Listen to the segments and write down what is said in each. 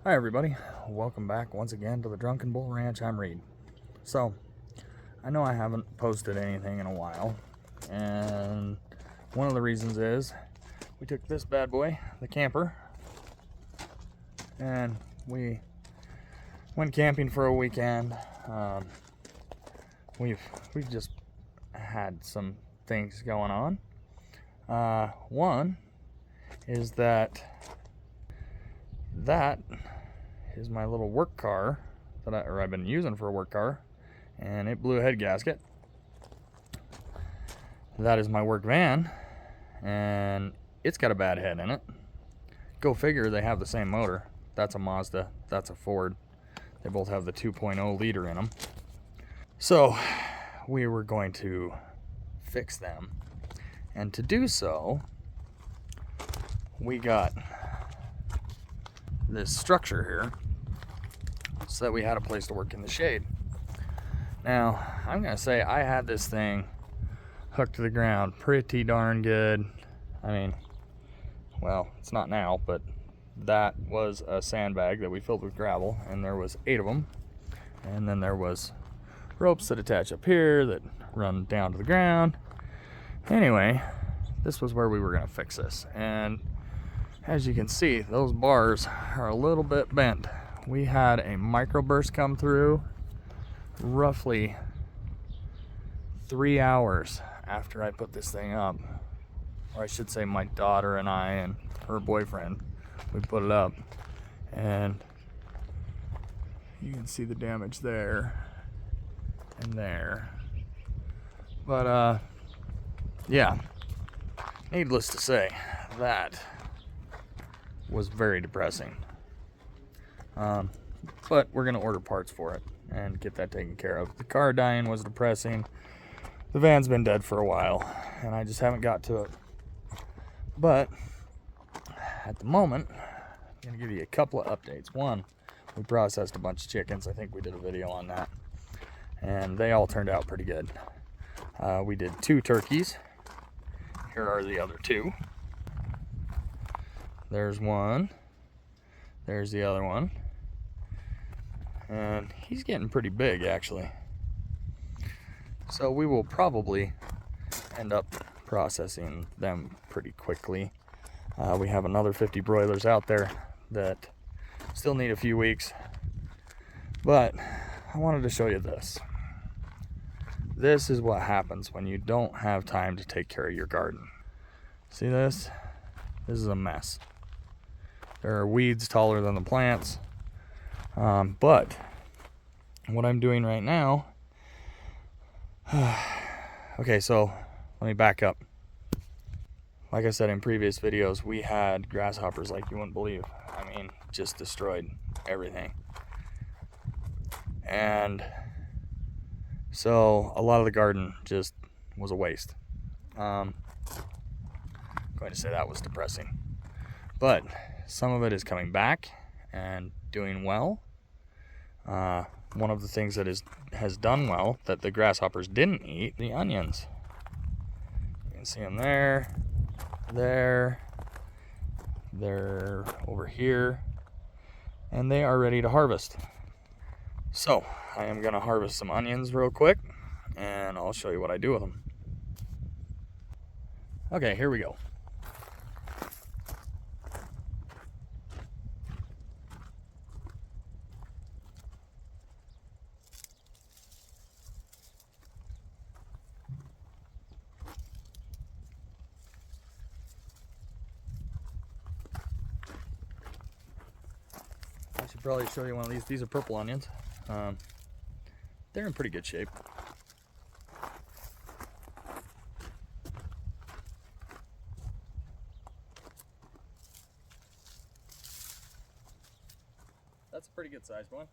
Hi everybody, welcome back once again to the Drunken Bull Ranch. I'm Reed. So, I know I haven't posted anything in a while, and one of the reasons is we took this bad boy, the camper, and we went camping for a weekend. We've just had some things going on. One is that is my little work car that I've been using for a work car, and it blew a head gasket. That is my work van, and it's got a bad head in it. Go figure, they have the same motor. That's a Mazda, that's a Ford. They both have the 2.0 liter in them. So we were going to fix them, and to do so, we got this structure here so that we had a place to work in the shade. Now, I'm gonna say I had this thing hooked to the ground pretty darn good. I mean, well, it's not now, but that was a sandbag that we filled with gravel, and there was 8 of them, and then there was ropes that attach up here that run down to the ground. Anyway, this was where we were gonna fix this, and as you can see, those bars are a little bit bent. We had a microburst come through roughly 3 hours after I put this thing up. Or I should say my daughter and I and her boyfriend, we put it up. And you can see the damage there and there. But yeah, needless to say, that was very depressing. But we're gonna order parts for it and get that taken care of. The car dying was depressing. The van's been dead for a while, and I just haven't got to it. But at the moment, I'm gonna give you a couple of updates. One, we processed a bunch of chickens. I think we did a video on that, and they all turned out pretty good. We did 2 turkeys. Here are the other 2. There's one. There's the other one. And he's getting pretty big, actually. So we will probably end up processing them pretty quickly. We have another 50 broilers out there that still need a few weeks. But I wanted to show you this. This is what happens when you don't have time to take care of your garden. See this? This is a mess. There are weeds taller than the plants. But what I'm doing right now, okay, so let me back up. Like I said in previous videos, we had grasshoppers like you wouldn't believe. I mean, just destroyed everything. And so a lot of the garden just was a waste. I'm going to say that was depressing. But some of it is coming back and doing well. One of the things that has done well that the grasshoppers didn't eat, the onions. You can see them there, they're over here, and they are ready to harvest. So I am gonna harvest some onions real quick, and I'll show you what I do with them. Okay, here we go. I should probably show you one of these. These are purple onions. They're in pretty good shape. That's a pretty good sized one.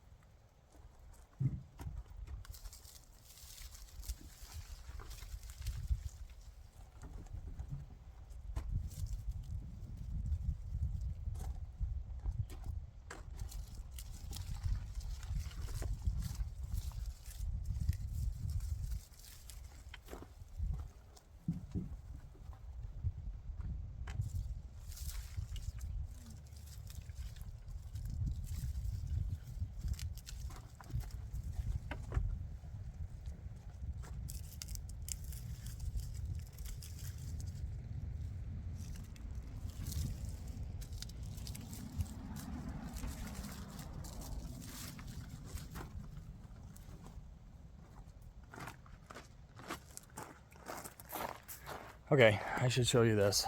Okay, I should show you this.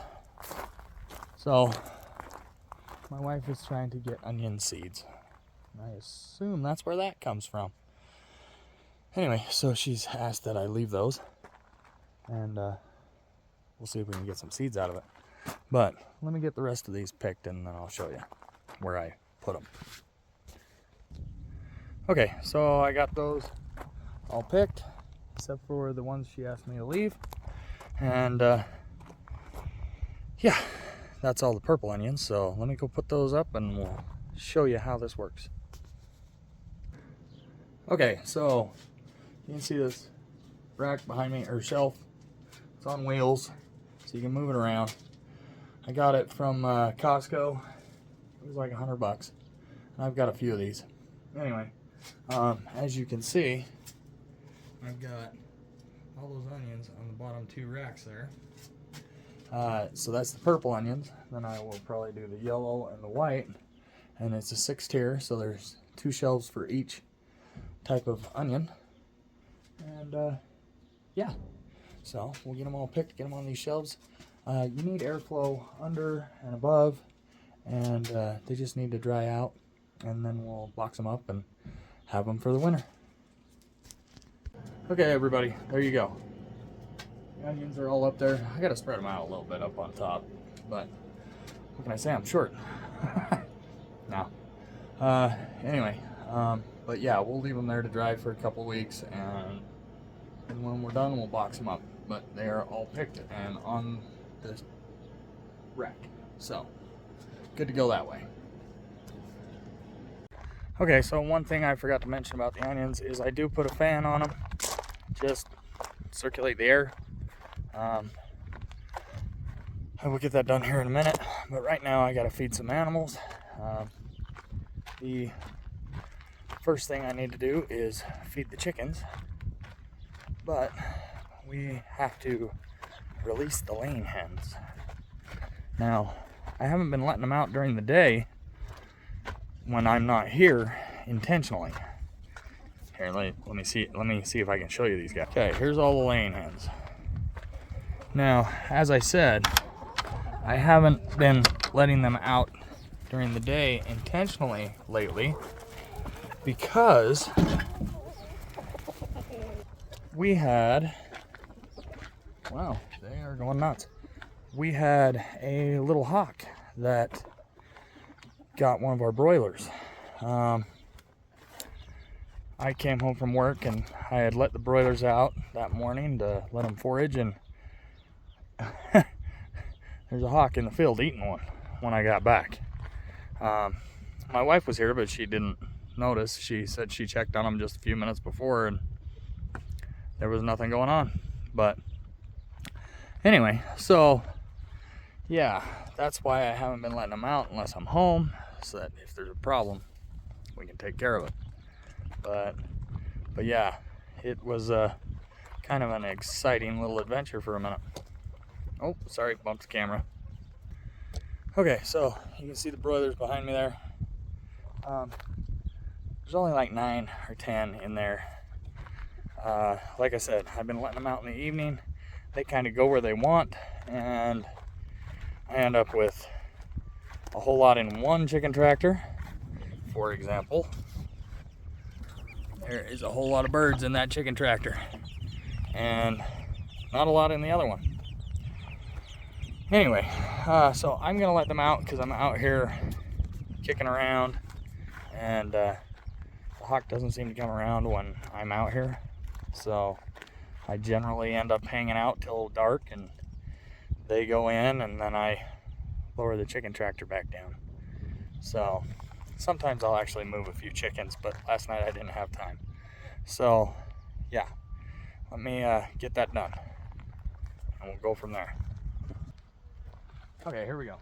So, my wife is trying to get onion seeds. I assume that's where that comes from. Anyway, so she's asked that I leave those, and we'll see if we can get some seeds out of it. But let me get the rest of these picked, and then I'll show you where I put them. Okay, so I got those all picked, except for the ones she asked me to leave. And yeah, that's all the purple onions. So let me go put those up, and we'll show you how this works. Okay, so you can see this rack behind me, or shelf. It's on wheels, so you can move it around. I got it from Costco. It was like $100. And I've got a few of these. Anyway, as you can see, I've got all those onions on the bottom 2 racks there. So that's the purple onions. Then I will probably do the yellow and the white. And it's a 6-tier, so there's 2 shelves for each type of onion. And yeah, so we'll get them all picked, get them on these shelves. You need airflow under and above, and they just need to dry out, and then we'll box them up and have them for the winter. Okay, everybody, there you go. The onions are all up there. I gotta spread them out a little bit up on top, but what can I say? I'm short. No. Anyway, but yeah, we'll leave them there to dry for a couple weeks, and when we're done, we'll box them up. But they are all picked and on this rack, so good to go that way. Okay, so one thing I forgot to mention about the onions is I do put a fan on them, just circulate the air. I will get that done here in a minute, but right now I gotta feed some animals. The first thing I need to do is feed the chickens, but we have to release the laying hens. Now, I haven't been letting them out during the day when I'm not here intentionally. Here, let me see if I can show you these guys. Okay, here's all the laying hens. Now, as I said, I haven't been letting them out during the day intentionally lately because we had, wow, they are going nuts. We had a little hawk that got one of our broilers. I came home from work and I had let the broilers out that morning to let them forage, and there's a hawk in the field eating one when I got back. My wife was here, but she didn't notice. She said she checked on them just a few minutes before and there was nothing going on. But anyway, so yeah, that's why I haven't been letting them out unless I'm home, so that if there's a problem, we can take care of it. But yeah, it was kind of an exciting little adventure for a minute. Oh, sorry, bumped the camera. Okay, so you can see the broilers behind me there. There's only like 9 or 10 in there. Like I said, I've been letting them out in the evening. They kind of go where they want, and I end up with a whole lot in one chicken tractor. For example, there is a whole lot of birds in that chicken tractor, and not a lot in the other one. Anyway, so I'm gonna let them out because I'm out here kicking around, and the hawk doesn't seem to come around when I'm out here, so I generally end up hanging out till dark, and they go in, and then I lower the chicken tractor back down. So sometimes I'll actually move a few chickens, but last night I didn't have time. So yeah, let me get that done, and we'll go from there. Okay, here we go.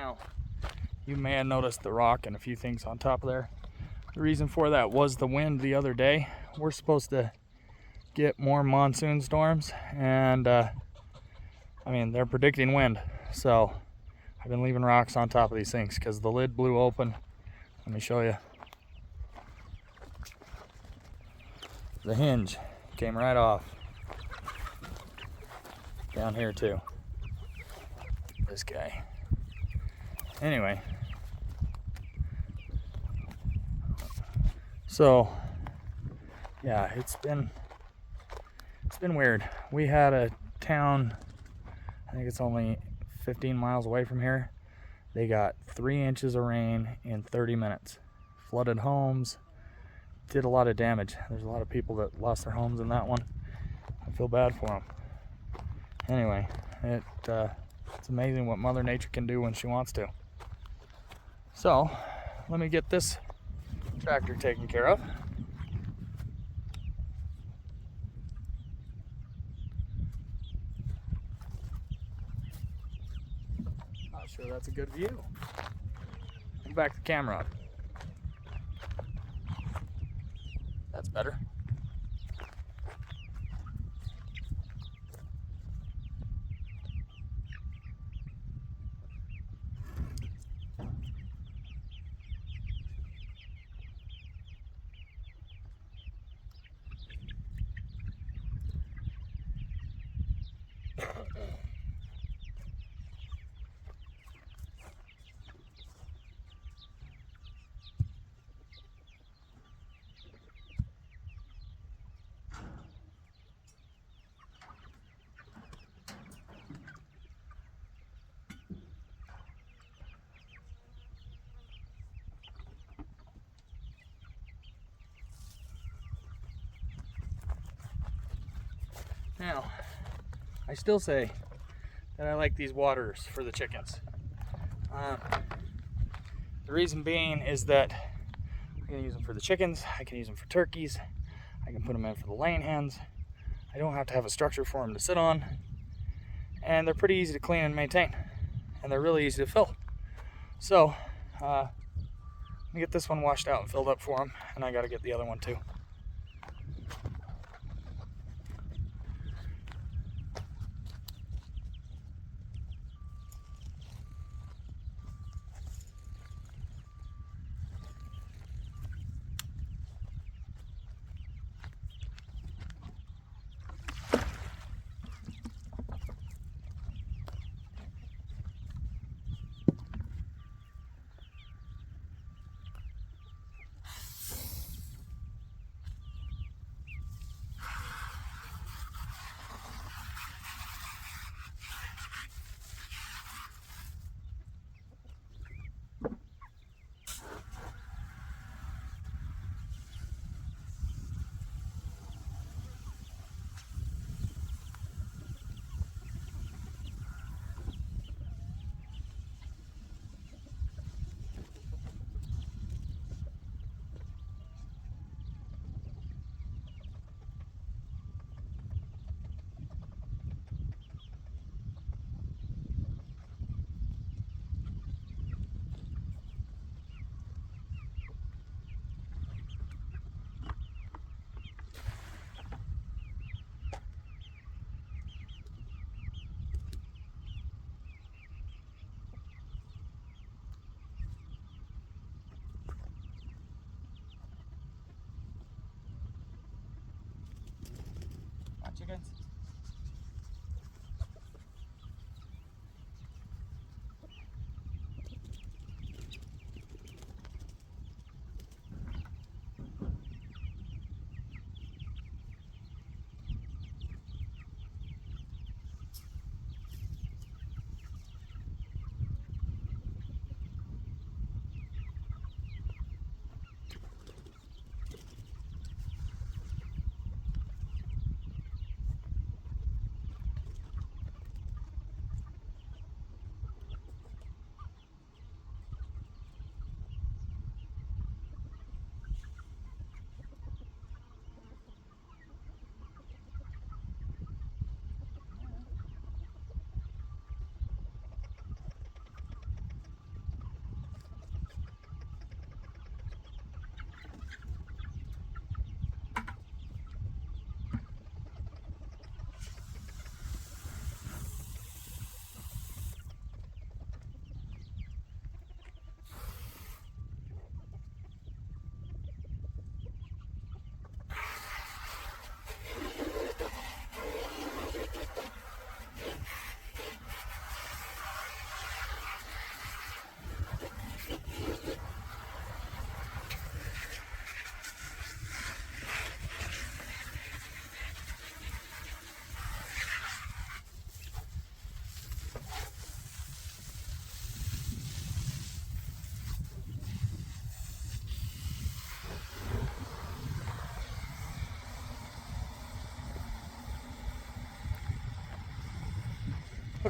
Now, you may have noticed the rock and a few things on top of there. The reason for that was the wind the other day. We're supposed to get more monsoon storms, and I mean, they're predicting wind. So I've been leaving rocks on top of these things because the lid blew open. Let me show you. The hinge came right off. Down here too. This guy. Anyway. So yeah, it's been weird. We had a town, I think it's only 15 miles away from here. They got 3 inches of rain in 30 minutes. Flooded homes, did a lot of damage. There's a lot of people that lost their homes in that one. I feel bad for them. Anyway, it's amazing what Mother Nature can do when she wants to. So, let me get this tractor taken care of. Not sure that's a good view. Back the camera up. That's better. Now, I still say that I like these waters for the chickens. The reason being is that I can use them for the chickens, I can use them for turkeys, I can put them in for the laying hens. I don't have to have a structure for them to sit on, and they're pretty easy to clean and maintain, and they're really easy to fill. So, let me get this one washed out and filled up for them, and I gotta get the other one too.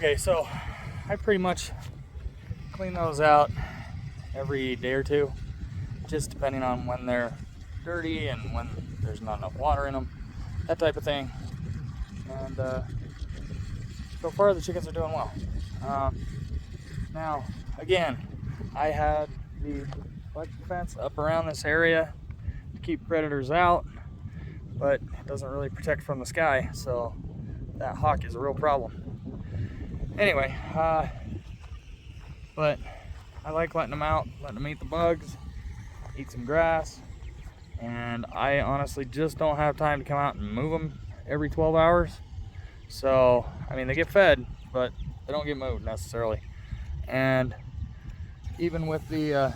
Okay, so I pretty much clean those out every day or two, just depending on when they're dirty and when there's not enough water in them, that type of thing. And so far the chickens are doing well. Now, again, I had the electric fence up around this area to keep predators out, but it doesn't really protect from the sky, so that hawk is a real problem. Anyway, but I like letting them out, letting them eat the bugs, eat some grass, and I honestly just don't have time to come out and move them every 12 hours. So, I mean, they get fed, but they don't get moved necessarily. And even with the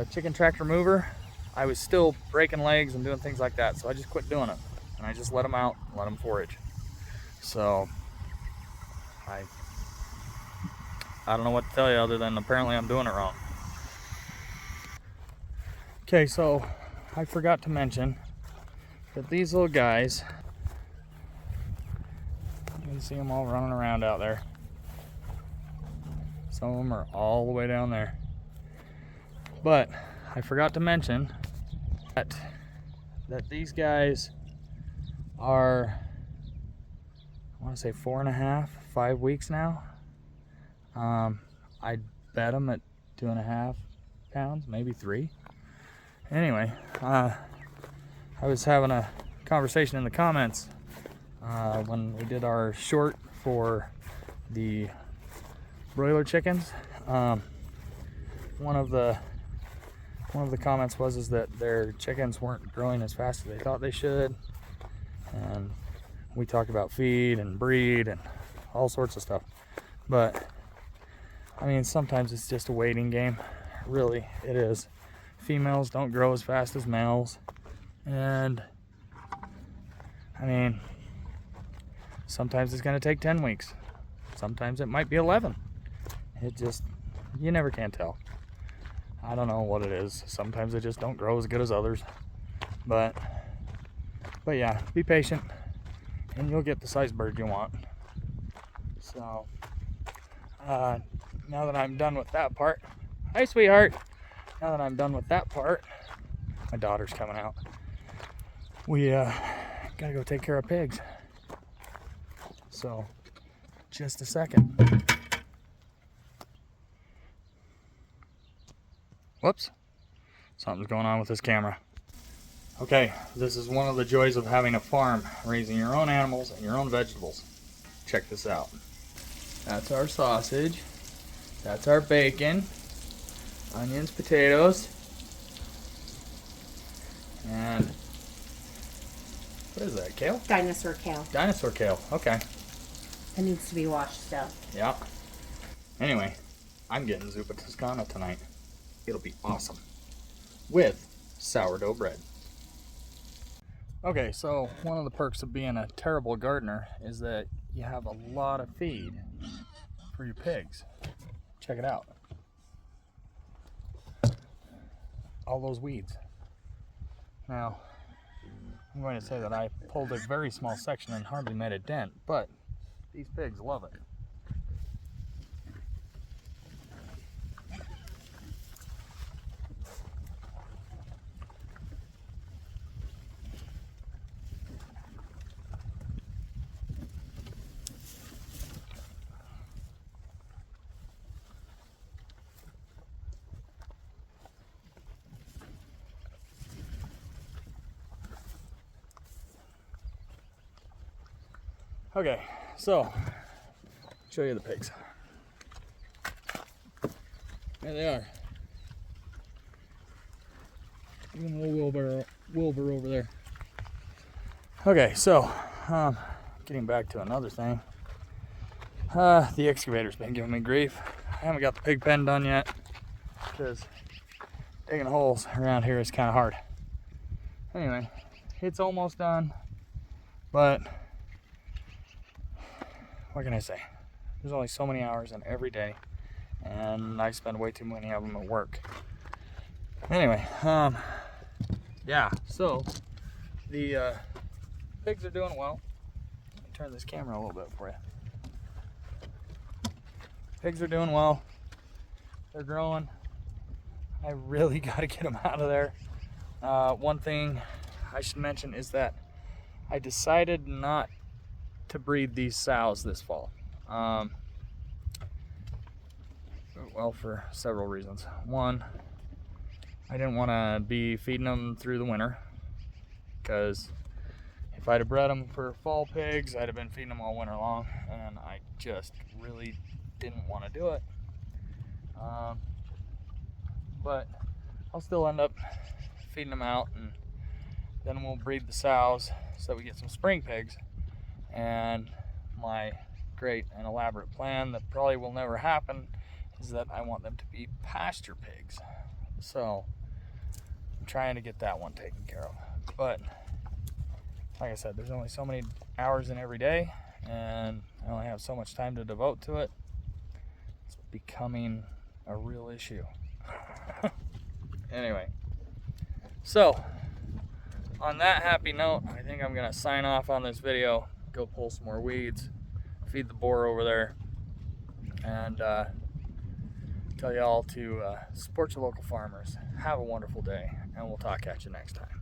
chicken tractor mover, I was still breaking legs and doing things like that. So I just quit doing it, and I just let them out, let them forage. So I don't know what to tell you other than apparently I'm doing it wrong. Okay, so I forgot to mention that these little guys, you can see them all running around out there. Some of them are all the way down there. But I forgot to mention that these guys are, I want to say 4.5, 5 weeks now. I bet them at 2.5 pounds, maybe 3. Anyway, I was having a conversation in the comments when we did our short for the broiler chickens. One of the comments was that their chickens weren't growing as fast as they thought they should, and we talked about feed and breed and all sorts of stuff. But I mean, sometimes it's just a waiting game. Really, it is. Females don't grow as fast as males, and I mean, sometimes it's going to take 10 weeks. Sometimes it might be 11. It just, you never can tell. I don't know what it is. Sometimes they just don't grow as good as others. But yeah, be patient and you'll get the size bird you want. So, now that I'm done with that part, hi sweetheart. Now that I'm done with that part, my daughter's coming out. We gotta go take care of pigs. So, just a second. Whoops, something's going on with this camera. Okay, this is one of the joys of having a farm, raising your own animals and your own vegetables. Check this out. That's our sausage. That's our bacon. Onions, potatoes. And what is that, kale? Dinosaur kale. Dinosaur kale, okay. It needs to be washed still. Yeah. Anyway, I'm getting zuppa toscana tonight. It'll be awesome. With sourdough bread. Okay, so one of the perks of being a terrible gardener is that you have a lot of feed for your pigs. Check it out. All those weeds. Now, I'm going to say that I pulled a very small section and hardly made a dent, but these pigs love it. Okay, so show you the pigs. There they are. Even a little Wilbur over there. Okay, so getting back to another thing. The excavator's been giving me grief. I haven't got the pig pen done yet because digging holes around here is kind of hard. Anyway, it's almost done, but what can I say? There's only so many hours in every day, and I spend way too many of them at work. Anyway, yeah, so the pigs are doing well. Let me turn this camera a little bit for you. Pigs are doing well. They're growing. I really got to get them out of there. One thing I should mention is that I decided not to breed these sows this fall. Well, for several reasons. One, I didn't want to be feeding them through the winter, because if I'd have bred them for fall pigs, I'd have been feeding them all winter long, and I just really didn't want to do it. But I'll still end up feeding them out, and then we'll breed the sows so we get some spring pigs. And my great and elaborate plan that probably will never happen is that I want them to be pasture pigs. So I'm trying to get that one taken care of. But like I said, there's only so many hours in every day, and I only have so much time to devote to it. It's becoming a real issue. Anyway, so on that happy note, I think I'm gonna sign off on this video, go pull some more weeds, feed the boar over there, and tell y'all to support your local farmers. Have a wonderful day, and we'll talk at you next time.